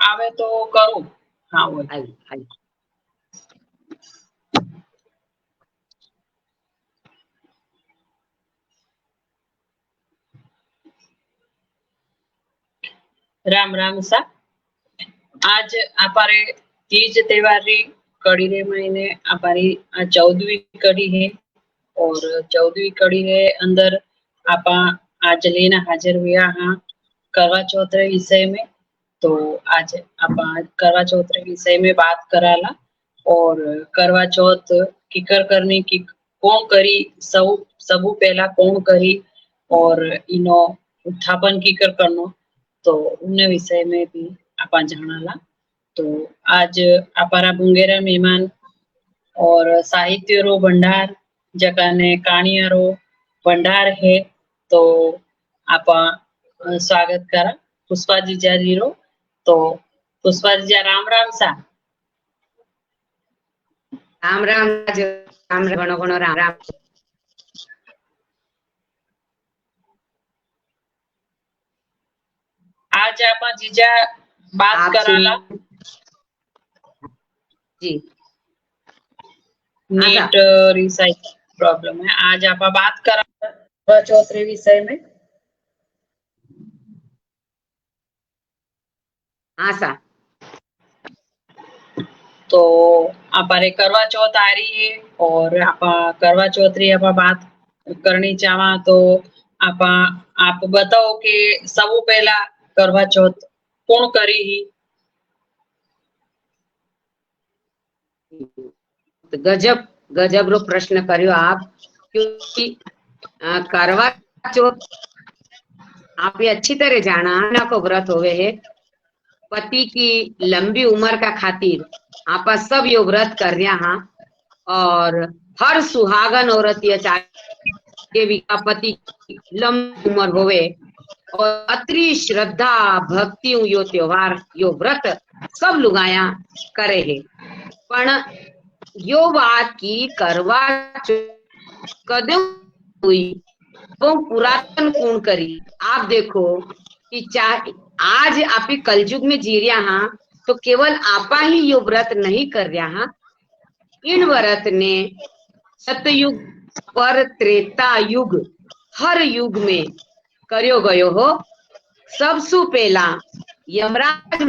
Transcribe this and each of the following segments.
आवे तो करूं। हाँ बोल। आई आई राम राम सा। आज अपारे तीज त्योहार री कड़ी रे महीने अपारी 14वीं कड़ी है। और 14वीं कड़ी है अंदर आपा आज लेना हाजिर हुआ हाँ करवा चौथ रे विषय में। तो आज आपा करवा चौथ रे विषय में बात कराला। और करवा चौथ किकर करनी की कौन करी सब सबू पहला कौन करी और इनो उत्थापन किकर करनो। तो उन विषय में भी आपा जानाला। तो आज अपारा बुंगेरा मेहमान और साहित्य रो भंडार जकाने कहानियां रो भंडार है। तो आपा स्वागत करा पुष्पा जीजा जी रो। तो पुष्पा जीजा राम राम सा। राम राम राम घणो घणो राम राम। आज आपा जीजा बात आप कराला जी नेट रिसाइट प्रॉब्लम है। आज आपा बात करा करवा चौथ रे विषय में। हाँ सा तो अपारे करवा चौथ आ रही है और आपा करवा चौथ री आपा बात करनी चाहवा। तो आपा आप बताओ कि सबू पहला करवा चौथ कौन करी ही। तो गजब गजब रो प्रश्न करियो आप, क्योंकि करवा चौथ आप ये अच्छी तरह जाना ना को व्रत होवे है। पति की लंबी उम्र का खातिर आपा सब यो व्रत कर रहा हाँ। और हर सुहागन औरत ये चाहे भी पति की लंबी उम्र होवे और अत्री श्रद्धा भक्ति यो त्योहार यो व्रत सब लुगाया करे है। पण यो बात की करवा कदे हुई वो पुरातन कौन करी। आप देखो कि चाहे आज आप कलयुग में जी रहा हाँ, तो केवल आपा ही यो व्रत नहीं कर रहा हाँ। इन व्रत ने सतयुग पर त्रेता युग हर युग में करियो गयो हो। सबसु पहला यमराज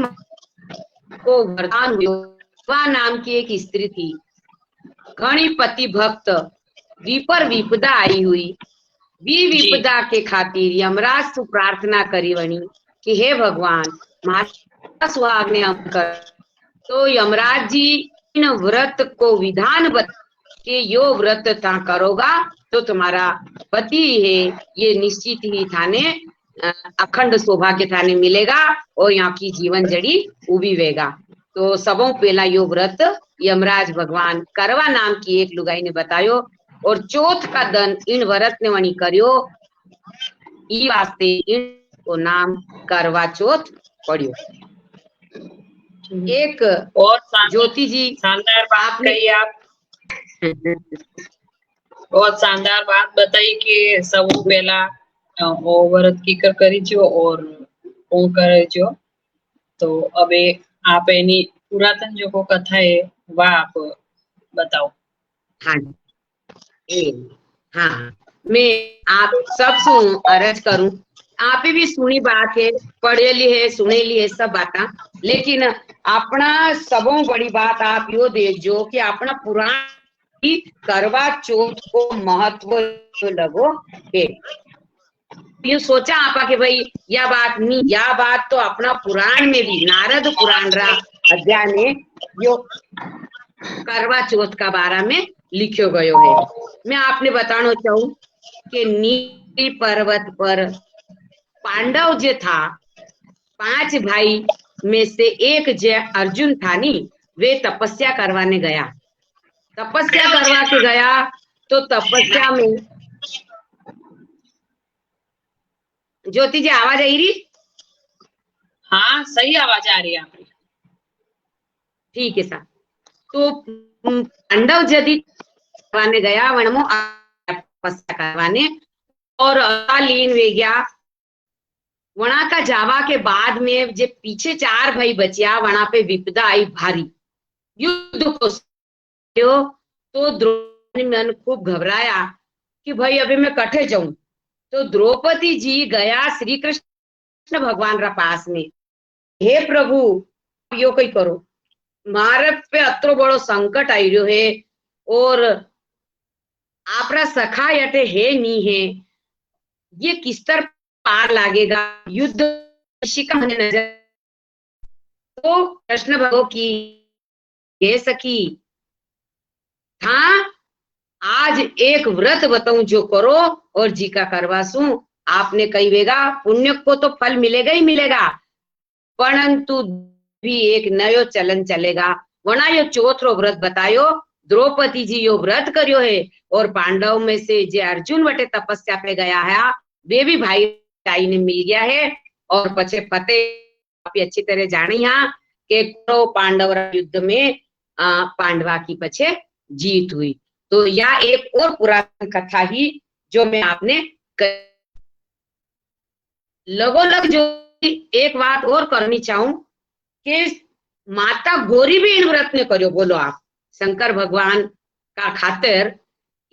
को वरदान हुआ नाम की एक स्त्री थी। घणी पति भक्त विपर विपदा आई हुई। विपदा के खातिर यमराज से प्रार्थना करी वणी कि हे भगवान महाराज सुहाग ने हम कर। तो यमराज जी इन व्रत को विधान बता कि यो व्रत ता करोगा तो तुम्हारा पति है ये निश्चित ही थाने अखंड सौभाग्य थाने मिलेगा और यहाँ की जीवन जड़ी उभी वेगा। तो सबों पहला यो व्रत यमराज भगवान करवा नाम की एक लुगाई ने बतायो। और चौथ का दन इन व्रत ने वणी करियो ई वास्ते इनको नाम करवा चौथ पड़ियो। एक और ज्योति जी शानदार बात कही आप। बहुत शानदार बात बताई कि सब पहला वो व्रत की करी जो और कौन करे जो। तो अबे आप एनी पुरातन जो को कथा है वह आप बताओ। हाँ हाँ मैं आप सब सु अर्ज करूं। आप भी सुनी बात है पढ़ेली है सुनेली है सब बात। लेकिन अपना सबों बड़ी बात आप यो देखो कि अपना पुराण की करवा चौथ को महत्व लगो है। ये सोचा आपा कि भाई यह बात नहीं यह बात तो अपना पुराण में भी नारद पुराण रा अध्याय में यो करवा चौथ का बारे में लिखो गयो है। मैं आपने बताना चाहूं कि नीली पर्वत पर पांडव जो था 5 भाई में से एक जो अर्जुन था नी वे तपस्या करवाने गया। तपस्या करवा के गया तो तपस्या में ज्योति जी आवाज आई रही। हाँ सही आवाज आ रही है आपकी। ठीक है सर। तो पांडव यदि करवाने गया वनमो तपस्या करवाने और लीन वे गया वणा का जावा के बाद में जे पीछे 4 भाई बचिया, वणा पे विपदा आई भारी, युद्ध को तो द्रौपदी मन खूब घबराया कि भाई अभी मैं कठे जाऊं। तो द्रौपदी जी गया श्री कृष्ण भगवान रा पास में, हे प्रभु यो कई करो, मारे पे अतरो बड़ो संकट आई रह्यो है और आपरा सखा यटे है नी है, ये किस तरह पार लागेगा, युद्ध का हमें नजर। तो कृष्ण भगवान की हे सखी, हाँ आज एक व्रत बताऊं जो करो और जी का करवासू, आपने कही वेगा पुण्य को तो फल मिलेगा ही मिलेगा, परंतु भी एक नयो चलन चलेगा। वना यो चौथो व्रत बतायो, द्रौपदी जी यो व्रत करियो है और पांडव में से जे अर्जुन वटे तपस्या पे गया है वे भी भाई ने मिल गया है। और पछे फतेह आप अच्छी तरह जानी हाँ कि पांडव युद्ध में पांडवा की पछे जीत हुई। तो यह एक और पुरानी कथा ही जो मैं आपने लगोलग जो एक बात और करनी चाहूं कि माता गौरी भी इन व्रत ने करो। बोलो आप, शंकर भगवान का खातिर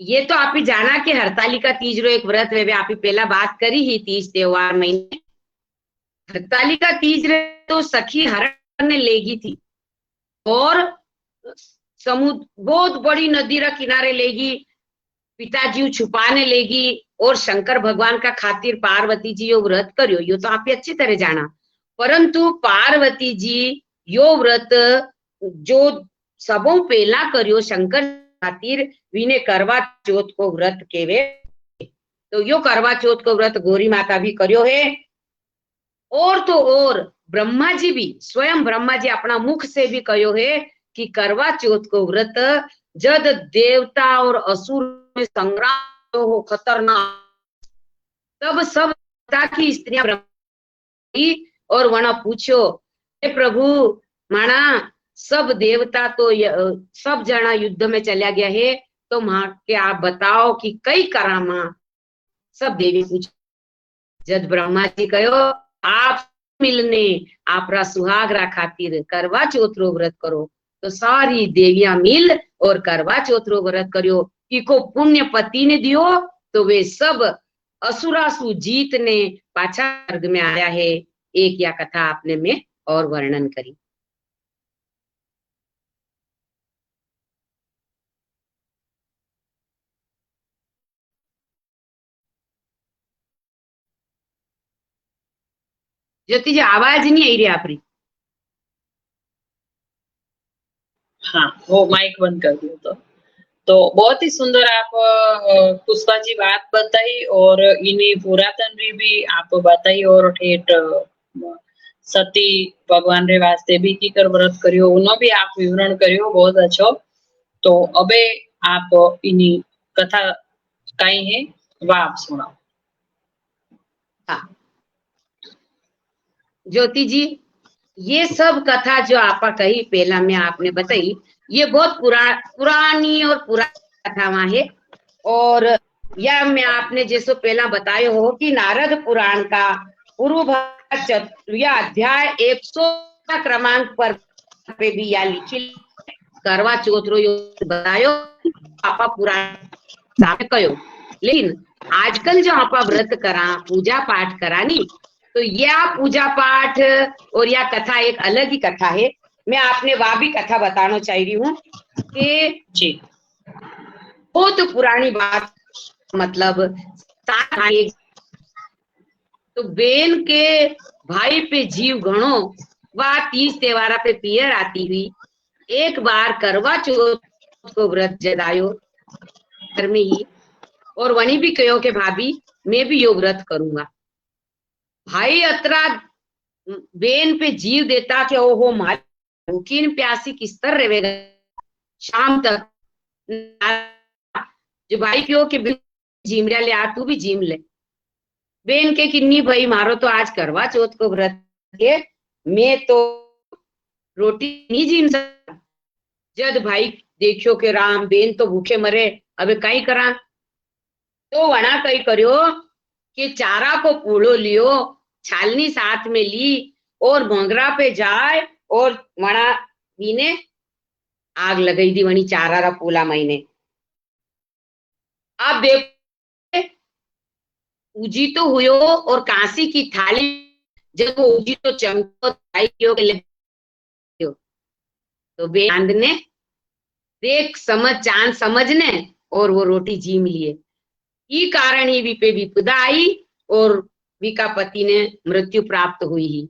ये तो आप ही जाना कि हरतालिका तीज रो एक व्रत वे आप ही पहला बात करी ही, तीज त्योहार महीने हरतालिका तीज रे तो सखी हरण ने लेगी थी और समुद्र बहुत बड़ी नदी रा किनारे लेगी, पिताजी छुपाने लेगी और शंकर भगवान का खातिर पार्वती जी यो व्रत करियो, यो तो आप अच्छी तरह जाना। परंतु पार्वती जी यो व्रत जो सबों पहला करियो शंकर खातिर विने करवा चौथ को व्रत केवे। तो यो करवा चौथ को व्रत गौरी माता भी करियो है। और तो और ब्रह्मा जी भी, स्वयं ब्रह्मा जी अपना मुख से भी कहो है कि करवा चौथ को व्रत जद देवता और असुर में संग्राम हो खतरनाक, तब सब की स्त्रियां और वना पूछो, हे प्रभु माना सब देवता तो सब जना युद्ध में चला गया है, तो मां के आप बताओ कि कई करामा। सब देवी पूछ, जद ब्रह्मा जी कहो आप मिलने आपरा सुहागरा खातिर करवा चौथ रो व्रत करो, तो सारी देवियां मिल और करवा चौथ रो व्रत करियो कि को पुण्य पति ने दियो। तो वे सब असुरासु जीत ने पाछा वर्ग में आया है। एक या कथा आपने में और वर्णन करी। ज्योति जी आवाज नहीं आई रही आपरी। हाँ वो माइक बंद कर दिया। तो बहुत ही सुंदर आप पुष्पा जी बात बताई और इन्हीं पुरातन री भी आप बताई और ठेठ सती भगवान रे वास्ते भी की कर व्रत करियो उनो भी आप विवरण करियो, बहुत अच्छो। तो अबे आप इन्हीं कथा कई है वह आप सुनाओ। हाँ ज्योति जी, ये सब कथा जो आपा कही पहला में आपने बताई, ये बहुत पुरानी और पुरानी कथावां है। और यह मैं आपने जैसे पहला बताया हो कि नारद पुराण का पूर्व भाग 4वां अध्याय 100 क्रमांक पर पे भी या लिखी करवा चौथ रो बतायो आपा पुराण कयो। लेकिन आजकल जो आपा व्रत करा पूजा पाठ करानी, तो यह पूजा पाठ और यह कथा एक अलग ही कथा है। मैं आपने वह भी कथा बताना चाह रही हूँ कि जी बहुत पुरानी बात, मतलब तो बेन के भाई पे जीव घणो वह तीज त्योहारा पे पियर आती हुई एक बार करवा चौथ को व्रत जदायो घर में ही, और वनी भी कहो कि भाभी मैं भी यो व्रत करूंगा। भाई अतरा बेन पे जीव देता कि ओहो मारी भूखी प्यासी किस तरह रहेगा शाम तक। जो भाई क्यों कि जीमरिया ले आ, तू भी जीम ले। बेन के किन्नी भाई मारो तो आज करवा चौथ को व्रत के मैं तो रोटी नहीं जीम सकता। जद भाई देखियो के राम बेन तो भूखे मरे, अबे कई करा, तो वना कई करियो कि चारा को पूड़ो लियो छालनी साथ में ली और मोंगरा पे जाए और वणा बीने आग लगाई दी वणी चारा पूला महीने। अब देखो उजी तो हुयो और कांसी की थाली जब वो उजी तो चमको तो बेंद ने देख समझ चांद समझने और वो रोटी जीम लिए। ई कारण ही विपे विपदा आई और विका पति ने मृत्यु प्राप्त हुई ही।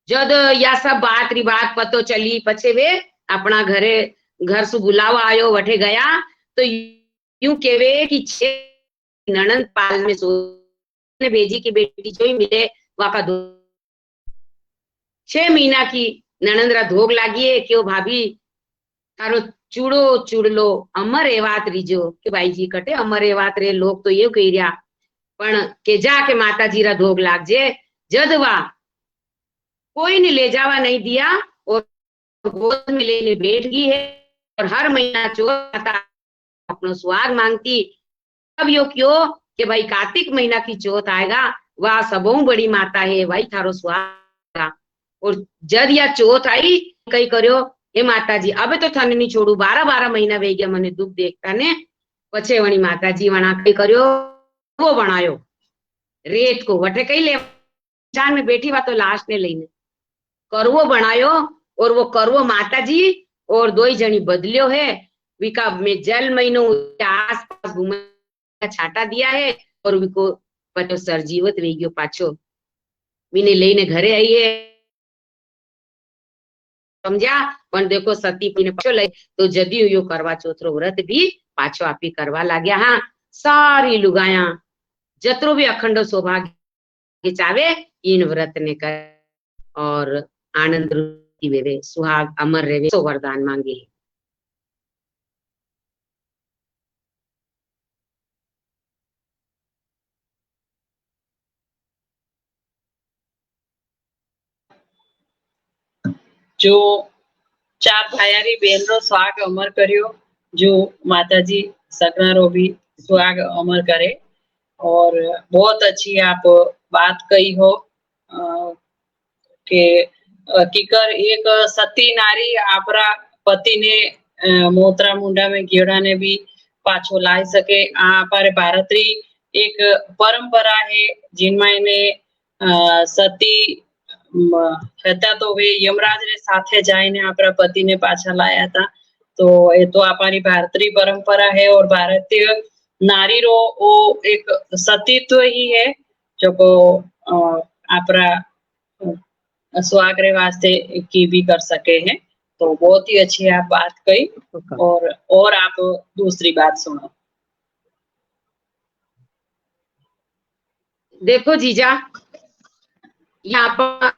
जद या सब बात री बात पतो चली पछे वे अपना घर से बुलावा आयो वठे गया तो यूं केवे कि छे ननंद पाल में सो ने भेजी की बेटी जो ही मिले वाका 6 महीना की ननंदरा धोग लागी है क्यों भाभी तारो चूड़ो चूड़लो अमर एवात रीजो के भाई जी कटे अमर एवात रे लोग तो ये कही रहा पण के जाके माता जी रा धोग लाग जे जदवा कोई ने ले जावा नहीं दिया और गोद में लेने बैठ गई है और हर महीना चौथ अपनो सुहाग मांगती। अब यो क्यों कि भाई कार्तिक महीना की चौथ आएगा वह सबों बड़ी माता है भाई थारो सुहाग। और जद या चौथ आई कई करो हे माता जी अब तो थने नहीं छोड़ू 12 महीना वे गया मने दुख देखता ने पछे वणी माता जी वणा कई करो वो बनायो रेत को वटे कई ले चांद में बैठी वा तो लाश ने लेने करवो बनायो और वो करवो माता जी और 2 जनी बदलियो है विका में जल महीनो आस पास घूमे छाटा दिया है और विको पछो सरजीवत वे गयो पाछो विने लेने घरे आई है समझा। पण देखो सती पीने पाछो लई तो जदी यो करवा चौथरो व्रत भी पाछो आपी करवा लाग्या। हाँ सारी लुगाया जतरो भी अखंड सौभाग्य चावे इन व्रत ने कर और आनंद वेवे सुहाग अमर रेवे सो वरदान मांगे। जो 4 भायारी बहन रो सुहाग अमर करियो जो माताजी सकना रो भी सुहाग अमर करे। और बहुत अच्छी आप बात कही हो कि कीकर एक सती नारी आपरा पति ने मोतरा मुंडा में गेड़ा ने भी पाछो लाई सके। हमारे भारत री एक परंपरा है जिनमें इन्हें सती હતા તો वे यमराज ने साथे जाने आपरा पति ने पाछा लाया था। तो ये तो हमारी भारतीय परंपरा है और भारतीय नारी रो वो एक सतीत्व ही है जो को आपरा सुहाग रे वास्ते की भी कर सके हैं। तो बहुत ही अच्छी आप बात कही और आप दूसरी बात सुनो। देखो जीजा यहाँ पर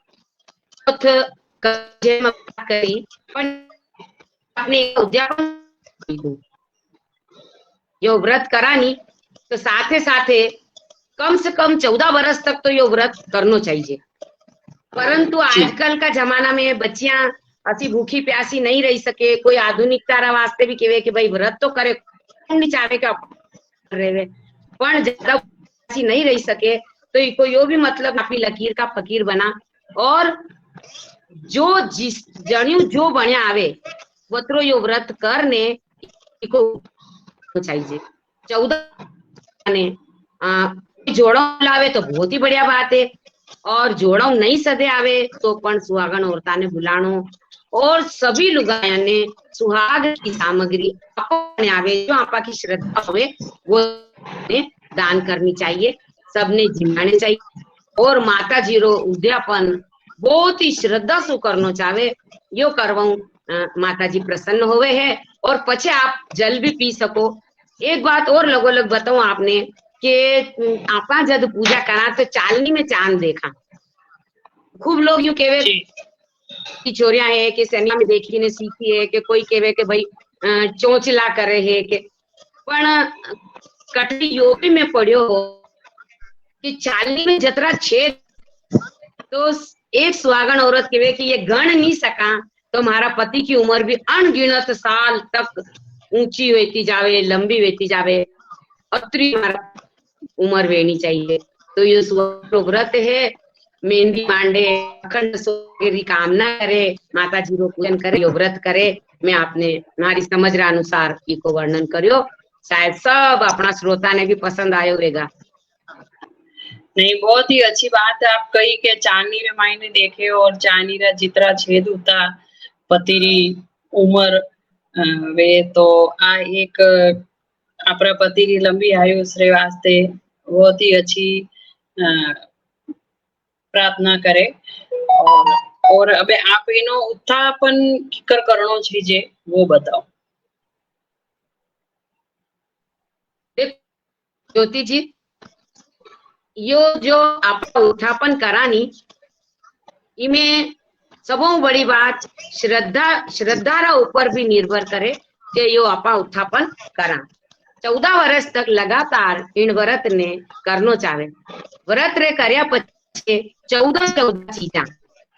करी अपने उद्यापन यो व्रत करानी तो साथे साथे कम से कम 14 वर्ष तक तो यो व्रत करना चाहिए। परंतु आजकल का जमाना में बच्चियां असी भूखी प्यासी नहीं रह सके कोई आधुनिकता रा वास्ते भी कहे कि भाई व्रत तो करे नहीं चाहे क्या रहे पण ज्यादा प्यासी नहीं रह सके तो इको यो भी मतलब आपकी लकीर का फकीर बना और जो जिस जणियों जो बण्या आवे वत्रो यो व्रत करने इको चाहिए। 14 ने जोड़ा लावे तो बहुत ही बढ़िया बात है और जोड़ा नहीं सदे आवे तो पण सुहागन औरता ने बुलानो और सभी लुगाया ने सुहाग की सामग्री अपने आवे जो आपा की श्रद्धा होवे वो ने दान करनी चाहिए सबने जिम्माने चाहिए और माता जी रो उद्यापन बहुत ही श्रद्धा से करना चाहे यो करवाऊं माता जी प्रसन्न होवे है और पछे आप जल भी पी सको। एक बात और लगो लग बताऊं आपने कि आपा जब पूजा करा तो चालनी में चांद देखा खूब लोग यूं केवे की चोरिया है कि सेना में देखी ने सीखी है कि कोई केवे के भाई चोंचला करे है कि पण कटली योगी में पड़ियो हो कि चालनी में जतरा छेद तो एक सुहागन औरत कहे कि ये गण नहीं सका तो हमारा पति की उम्र भी अनगिनत साल तक ऊंची होती जावे लंबी होती जावे अत्री हमारा उम्र वेनी चाहिए। तो ये व्रत है मेहंदी मांडे, अखंड सोरी कामना करे, माता जी रो पूजन करे, यो व्रत करे। मैं आपने मारी समझ रा अनुसार इको वर्णन करियो, शायद सब अपना श्रोता ने भी पसंद आयो रहेगा। नहीं, बहुत ही अच्छी बात है आप कही के चांदनी रे मायने देखे और चांदनी रा जितना छेद होता पतिरी उम्र वे तो आ एक अपना पति की लंबी आयु रे वास्ते बहुत ही अच्छी प्रार्थना करे। और अबे आप इनो उत्थापन किकर करणो छीजे वो बताओ। ज्योति जी, यो जो आप उत्थापन करानी इमें सबो बड़ी बात श्रद्धा रा ऊपर भी निर्भर करे कि यो आपा उत्थापन करा। 14 वर्ष तक लगातार इन व्रत ने करनो चाहे। व्रत रे कर्या पछे 14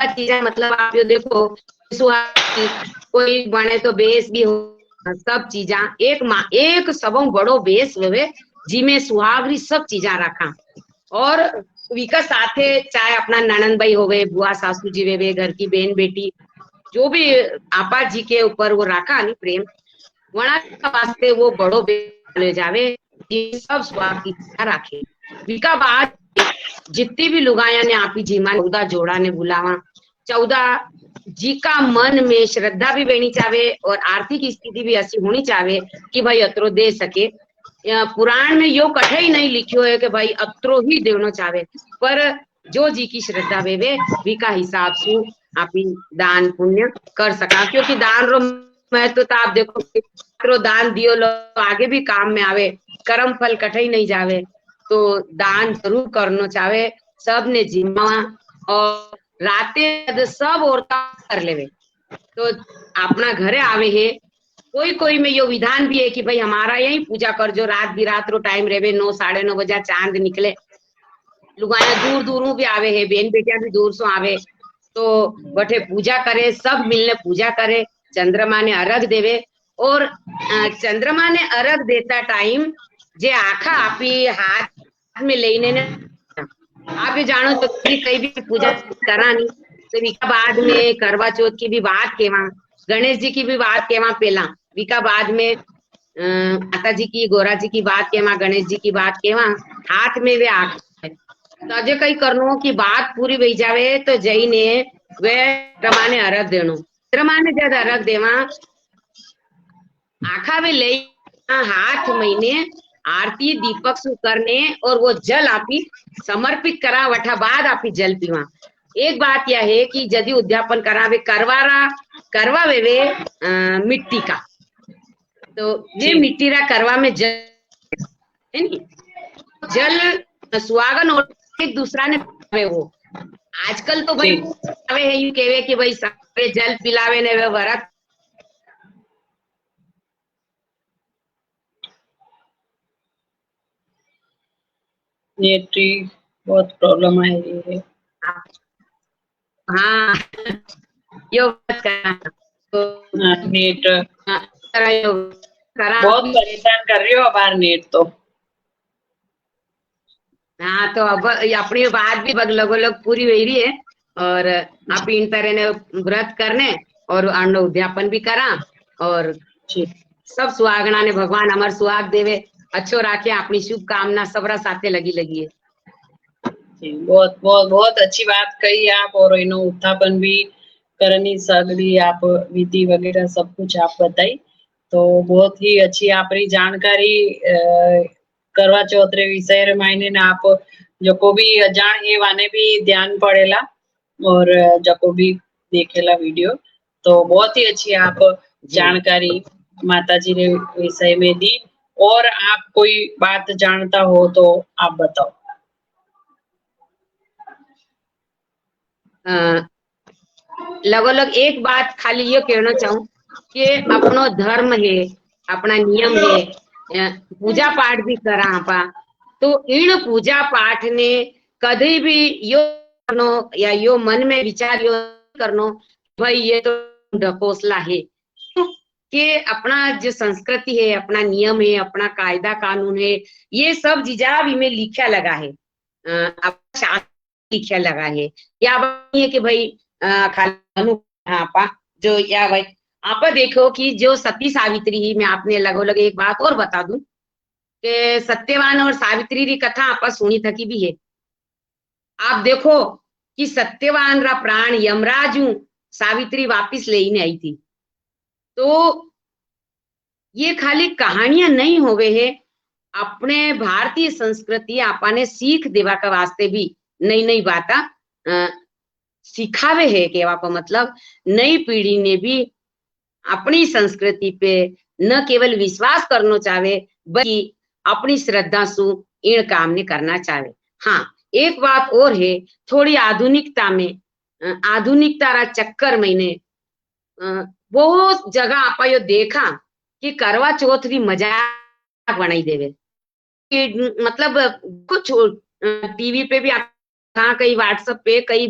चीजा मतलब आप यो देखो सुहागी कोई बने तो बेस भी हो, सब चीजा एक सबों बड़ो बेस होवे जिमे सुहागरी सब चीजा रखा। और विका साथे चाहे अपना ननंद भाई होवे, बुआ सासू जी वे, घर की बहन बेटी जो भी आपा जी के ऊपर वो रखा नहीं प्रेम वना वास्ते वो बड़ो ले जावे सब स्वाद की राखे। विका बाद जितनी भी लुगाया ने आपी जी मान 14 जोड़ा ने बुलावा। 14 जी का मन में श्रद्धा भी बनी चावे और आर्थिक स्थिति भी ऐसी होनी चावे कि भाई अतरो दे सके। पुराण में यो कठे ही नहीं लिखियो है कि भाई अतरो ही देवनो चाहे, पर जो जी की श्रद्धा वे का हिसाब से आप दान पुण्य कर सका। क्योंकि दान रो महत्व तो आप देखो तो दान दियो लो आगे भी काम में आवे, कर्म फल कठे ही नहीं जावे, तो दान जरूर करनो चाहे सब ने जिम्मा। और राते सब औरता कर लेवे तो अपना घरे आवे है। कोई में यो विधान भी है कि भाई हमारा यही पूजा कर जो रात बिरात रो टाइम रेवे 9 साढ़े 9 बजे चांद निकले। लुगाया दूर दूर भी आवे है, बहन बेटिया भी दूर से आवे तो बठे पूजा करे, सब मिलने पूजा करे, चंद्रमा ने अर्घ देवे। और चंद्रमा ने अर्घ देता टाइम जे आखा आपी हाथ में लेने ने आप ये जानो तो कई भी पूजा करानी तो विका बाद में करवा चौथ की भी बात केवा, गणेश जी की भी बात केवा पहला, विका बाद में माता जी की गोरा जी की बात केवा, गणेश जी की बात केवा, हाथ में वे आख तो अजय कई करनो की बात पूरी बही जावे तो जई ने वे प्रमाणे अर्घ देनो। प्रमाणे जब अर्घ देवा आखा वे ले हाथ महीने आरती दीपक सु करने और वो जल आपी समर्पित करा वठा बाद आपी जल पीवा। एक बात यह है कि यदि उद्यापन करावे करवा वे मिट्टी का तो ये मिट्टी रा करवा में जल सुहागन और एक दूसरा ने वो आजकल तो भाई है यू केवे कि भाई सबे जल पिलावे ने वे व्रत नेट बहुत प्रॉब्लम आ रही है। हाँ यो तो नेट करा बहुत परेशान कर रही हो बाहर नेट तो। हाँ तो अब अपनी बात भी लगभग पूरी हो रही है और आप इन तरह ने व्रत करने और अन्न उद्यापन भी करा और सब सुहागना ने भगवान अमर सुहाग देवे अच्छो राखे अपनी शुभकामना सबरा साथे लगी है। बहुत बहुत बहुत अच्छी बात कही आप और इनो उत्थापन भी करनी सगड़ी आप विधि वगैरह सब कुछ आप बताई तो बहुत ही अच्छी आपरी जानकारी करवा चौथ रे विषय रे मायने ने आप जो को भी अजान है वाने भी ध्यान पड़ेला और जो को भी देखेला वीडियो तो बहुत ही अच्छी आप जानकारी माता जी रे विषय में दी। और आप कोई बात जानता हो तो आप बताओ। लगभग एक बात खाली ये कहना चाहूँ कि अपनो धर्म है, अपना नियम है, पूजा पाठ भी करा आपा तो इन पूजा पाठ ने कभी भी यो करनो या यो मन में विचार यो करनो भाई ये तो ढकोसला है कि अपना जो संस्कृति है, अपना नियम है, अपना कायदा कानून है, ये सब जिजाब में लिखा लगा है। लिखा लगा है या है कि भाई खाली आपा जो या भाई आप देखो कि जो सती सावित्री ही मैं आपने लगो लगे एक बात और बता दूं कि सत्यवान और सावित्री की कथा आप सुनी थकी भी है। आप देखो कि सत्यवान रा प्राण यमराजू सावित्री वापिस लेने आई थी। तो ये खाली कहानियां नहीं होवे है, अपने भारतीय संस्कृति आपने सीख देवा का वास्ते भी नई नई बातें सिखावे है। कहवा का मतलब नई पीढ़ी ने भी अपनी संस्कृति पे न केवल विश्वास करना चाहे बल्कि अपनी श्रद्धा सु इन काम ने करना चाहे। हाँ, एक बात और है, थोड़ी आधुनिकता में आधुनिकता रा चक्कर मैंने बहुत जगह आप यो देखा कि करवा चौथ री मजाक बनाई देवे कि मतलब कुछ टीवी पे भी हाँ कई व्हाट्सएप पे कई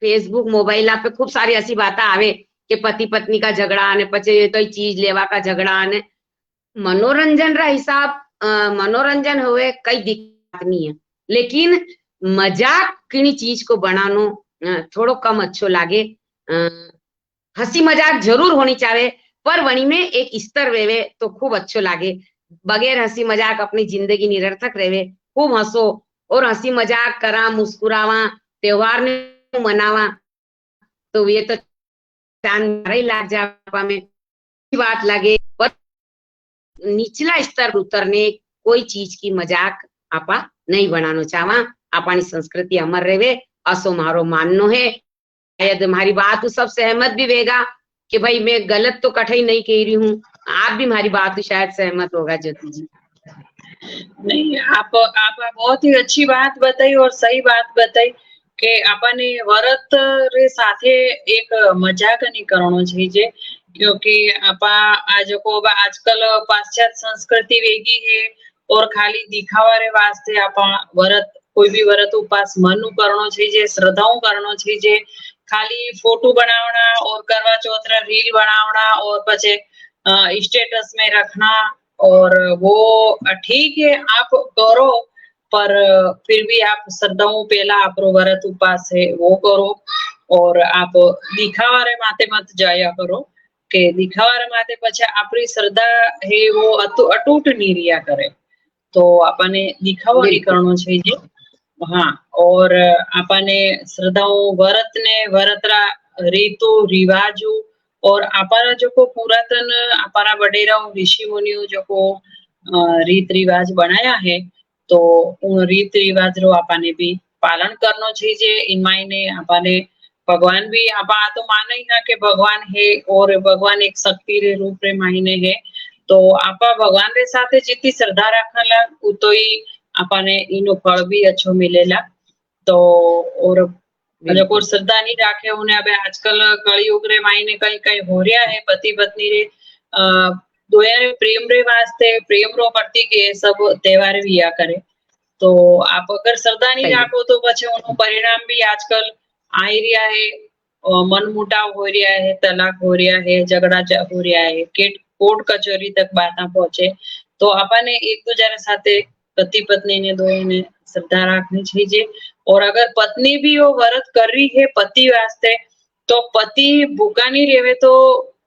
फेसबुक मोबाइल पे खूब सारी ऐसी बातें आवे कि पति पत्नी का झगड़ा ने पचे कोई चीज लेवा का झगड़ा ने मनोरंजन रा हिसाब मनोरंजन होवे कई दिक्कत नहीं है, लेकिन मजाक किनी चीज को बनानो थोड़ो कम अच्छो लागे। हंसी मजाक जरूर होनी चाहिए पर वणी में एक स्तर वेवे तो खूब अच्छो लागे। बगैर हंसी मजाक अपनी जिंदगी निरर्थक रहे। खूब हंसो और हंसी मजाक करा मुस्कुरावा त्योहार ने मनावा तो ये तो चांद ही लाग जापा में बात लगे। पर निचला स्तर उतरने कोई चीज की मजाक आपा नहीं बनाना चाहवा। अपनी संस्कृति अमर रहे असो मारो माननो है। शायद हमारी बात तो सब सहमत भी वेगा कि भाई मैं गलत तो कठई नहीं कह रही हूँ, आप भी हमारी बात तो शायद सहमत होगा ज्योति जी। नहीं, आप बहुत ही अच्छी बात बताई और सही बात बताई कि आपने व्रत रे साथे एक मजाक नहीं करनो चाहिए क्योंकि आपा आज को आजकल पाश्चात्य संस्कृति वेगी है और खाली दिखावा रे वास्ते आपा व्रत कोई भी व्रत उपास मनु करनो चाहिए श्रद्धाओं करनो चाहिए खाली फोटो बनावना और करवा चौथ रा रील बनावना और पचे स्टेटस में रखना और वो ठीक है आप करो पर फिर भी आप श्रद्धाओं पहला आपरो व्रत उपास है वो करो और आप दिखावा रे माथे मत जाया करो के दिखावा रे माथे पछे आपरी श्रद्धा है वो अटूट नहीं रिया करे तो आपने दिखावा नहीं करनो चाहिए। हाँ, और आपने श्रद्धाओं व्रत ने व्रतरा रीतो रिवाजो और आपारा जो को पुरातन आपारा वडेराओ ऋषि मुनियो जो को रीत रिवाज बनाया है तो उन रीत रिवाज रो आपने भी पालन करनो चाहिए। इन मायने आपने भगवान भी आपा तो माने ही ना कि भगवान है और भगवान एक शक्ति रे रूप रे मायने है तो आपा भगवान रे साथे जितनी श्रद्धा रखला तो ही आपने इनो फल भी अच्छो मिलेला। तो और जो श्रद्धा नहीं राखे उन्हें अब आजकल कलयुग रे मायने कई कई हो रहा है पति पत्नी रे दोया रे प्रेम रे वास्ते प्रेम रो प्रतीक ये सब त्योहार भी आ करे तो आप अगर श्रद्धा नहीं राखो तो पछे उनो परिणाम भी आजकल आ रिया है मन मुटाव हो रहा है तलाक हो रहा है झगड़ा हो रहा है कोर्ट कचहरी तक बातें पहुंचे तो अपने एक दूसरे साथे पति पत्नी ने दोनों ने श्रद्धा रखनी चाहिए। और अगर पत्नी भी वो व्रत कर रही है पति वास्ते तो पति भूखा नहीं रहे तो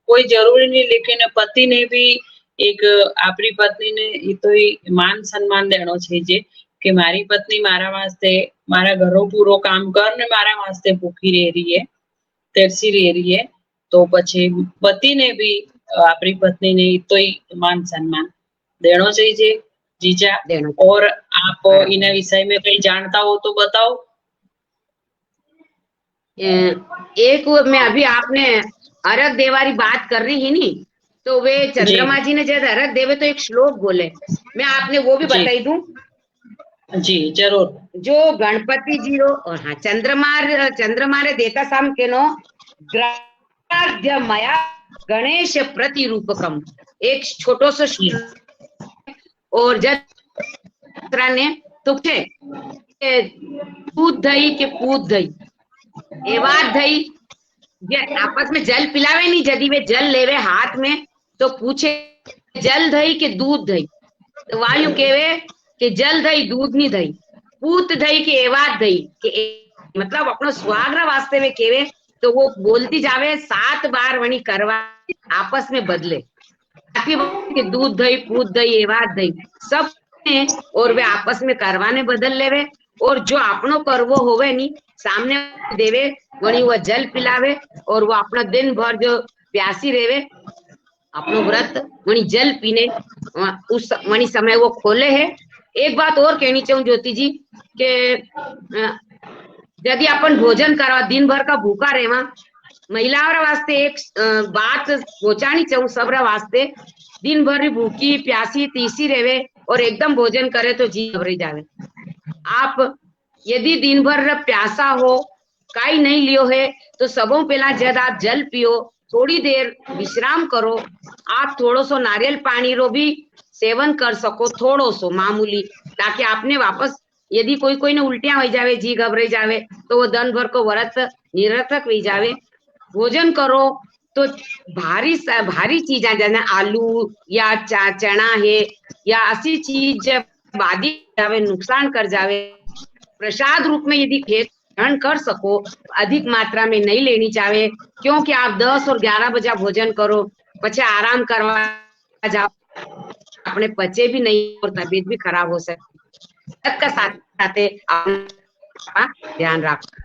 कोई जरूरी नहीं लेकिन पति ने भी एक अपनी पत्नी ने तो ही मान सम्मान देना चाहिए कि मारी पत्नी मारा वास्ते मारा घरों पूरो काम कर ने मारा वास्ते भूखी रह रही है तरसी रह रही है तो पछे पति ने भी अपनी पत्नी ने तो ही मान सम्मान देना चाहिए। जीजा और आप इन विषय में कहीं जानता हो तो बताओ। एक मैं अभी आपने अर्घ देवारी बात कर रही है नी तो वे चंद्रमा जी ने जब अर्घ देवे तो एक श्लोक बोले मैं आपने वो भी बताई दूं। जी जरूर। जो गणपति जी रो हाँ चंद्रमा रे देता साम के नो ग्राह्य मया गणेश प्रतिरूपकम एक छोटो सो और जब ने तुखे दूध दही के पूत दही एवाद दही आपस में जल पिलावे नहीं यदि वे जल लेवे हाथ में तो पूछे जल दही के दूध दही तो वायु केवे कि जल दही दूध नहीं दही पूत दई के एवाज दई के मतलब अपनो स्वाग्र वास्ते में केवे तो वो बोलती जावे 7 बार वणी करवा आपस में बदले के दूध दही पूत दही एवाज दही सब ने और वे आपस में करवाने बदल लेवे और जो अपनो करवो होवे नी सामने देवे वणी वो जल पिलावे और वो अपना दिन भर जो प्यासी रेवे अपनो व्रत वणी जल पीने उस वणी समय वो खोले है। एक बात और कहनी चाहूँ ज्योति जी के यदि अपन भोजन करवा दिन भर का भूखा रेवा महिलाओं वास्ते एक बात पहुंचानी चाहूँ सबरा वास्ते दिन भर भूखी प्यासी तीसी रेवे और एकदम भोजन करे तो जी घबराई जावे। आप यदि दिन भर प्यासा हो काई नहीं लियो है तो सबों पहला जब आप जल पियो थोड़ी देर विश्राम करो आप थोड़ो सो नारियल पानी रो भी सेवन कर सको थोड़ो सो मामूली ताकि आपने वापस यदि कोई कोई ने उल्टियां हो जावे जी घबराई जावे तो वो दिन भर को व्रत निरर्थक हो जावे। भोजन करो तो भारी चीजें जैसे आलू या चना है या ऐसी चीज बादी जावे नुकसान कर जावे प्रसाद रूप में यदि ग्रहण कर सको अधिक मात्रा में नहीं लेनी चाहिए क्योंकि आप 10 और 11 बजे भोजन करो पचे आराम करवा जाओ अपने पचे भी नहीं और तबीयत भी खराब हो सकती है। साथ ध्यान रखो।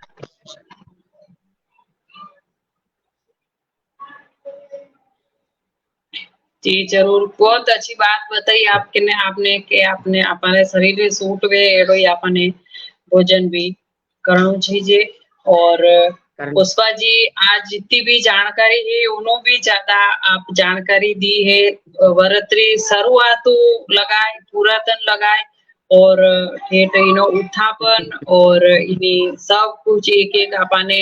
जी जरूर बहुत अच्छी बात बताई आपने कि आपने अपने शरीर में सूट वे एड़ो ही आपने भोजन भी करना चाहिए। और पुष्पा जी आज जितनी भी जानकारी है उन्होंने भी ज्यादा आप जानकारी दी है वरत्री शुरुआत लगाए पुरातन लगाए और ठेठ इनो उत्थापन और इन्हीं सब कुछ एक एक आपने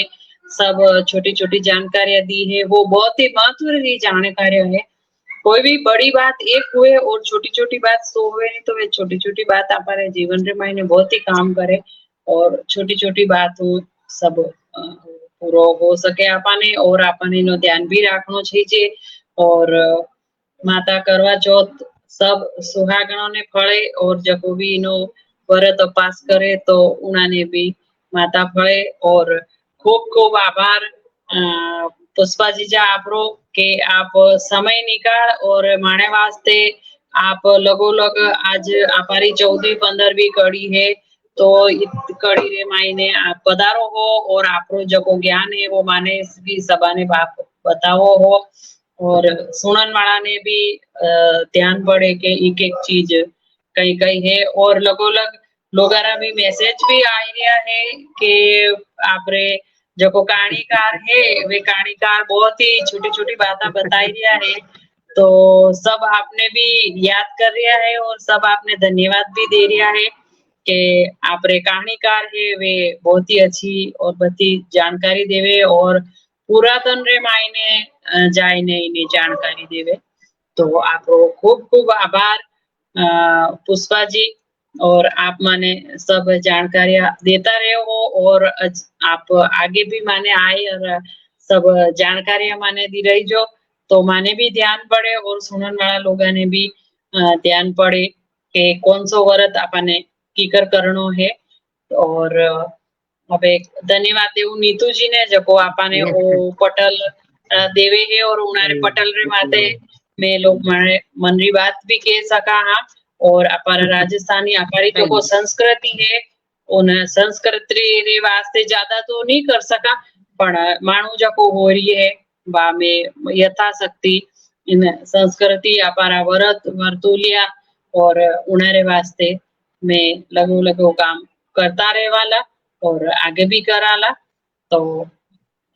सब छोटी छोटी जानकारियां दी है वो बहुत ही महत्वपूर्ण जानकारियां है। कोई भी बड़ी बात एक हुए और छोटी छोटी बात 100 हुए नहीं तो वे छोटी छोटी बात हमारे जीवन रे मायने बहुत ही काम करे और छोटी छोटी बात हो सब पूरो हो सके आपने और आपने नो ध्यान भी रखना चाहिए। और माता करवा चौथ सब सुहागणों ने फले और जब भी इनो व्रत उपास करे तो उन्होंने भी माता फले और खूब खूब आभार पुष्पा जीजा आपरो के आप समय निकाल और माने वास्ते आप लगोलग आज हमारी 14वीं 15वीं कड़ी है तो कड़ी रे मायने आप पधारो हो और आपरो जो ज्ञान है वो माने भी सभा ने बाप बताओ हो और सुनन वाला ने भी ध्यान पड़े के एक एक चीज कहीं कहीं है और लगोलग लोगारा भी मैसेज भी आ रहा है कि आपरे जो को कहानीकार है वे कहानीकार बहुत ही छोटी छोटी बातें बताई रहा है तो सब आपने भी याद कर रहा है और सब आपने धन्यवाद भी दे रहा है कि आप रे कहानीकार है वे बहुत ही अच्छी और बहुत ही जानकारी देवे और पुरातन रे मायने जाए नहीं जानकारी देवे तो आपको खूब खूब आभार पुष्पा जी और आप माने सब जानकारियां देता रहे हो और आप आगे भी माने आए और सब जानकारियां माने दी रही जो तो माने भी ध्यान पड़े और सुनने वाला लोगों ने भी ध्यान पड़े कि कौन सो व्रत आपने कीकर करनो है। और अब एक धन्यवाद देव नीतू जी ने जो आपने वो पटल देवे है और उन्हारे पटल रे माते में लोग मन री बात भी कह सका हाँ और अपार राजस्थानी अपारी जो को संस्कृति है उन संस्कृति रे वास्ते ज्यादा तो नहीं कर सका पण मानू जको हो रही है बा में यथाशक्ति इन संस्कृति अपारा व्रत वर्तुलिया और उन्हारे वास्ते में लगो लगो काम करता रहे वाला और आगे भी कराला तो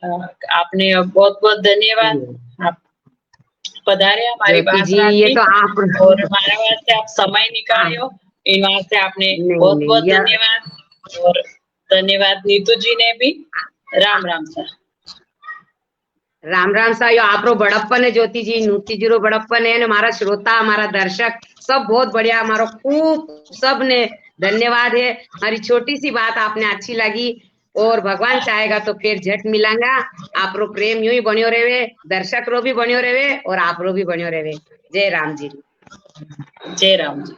आपने बहुत बहुत धन्यवाद आप पधारे हमारी बात ये तो आप और हमारे वास्ते आप समय निकालियो इन वास्ते आपने बहुत बहुत धन्यवाद और धन्यवाद नीतू जी ने भी राम राम सा राम राम सा यो आपरो बड़प्पन है ज्योति जी नूती जी रो बड़प्पन है हमारा श्रोता हमारा दर्शक सब बहुत बढ़िया हमारो खूब सब ने धन्यवाद है हमारी छोटी सी बात आपने अच्छी लगी और भगवान चाहेगा तो फिर झट मिलांगा आप रो प्रेम यूं ही बनियो रहे दर्शक रो भी बनियो रहे और आप रो भी बनियो रहे जय राम जी। जय राम जी।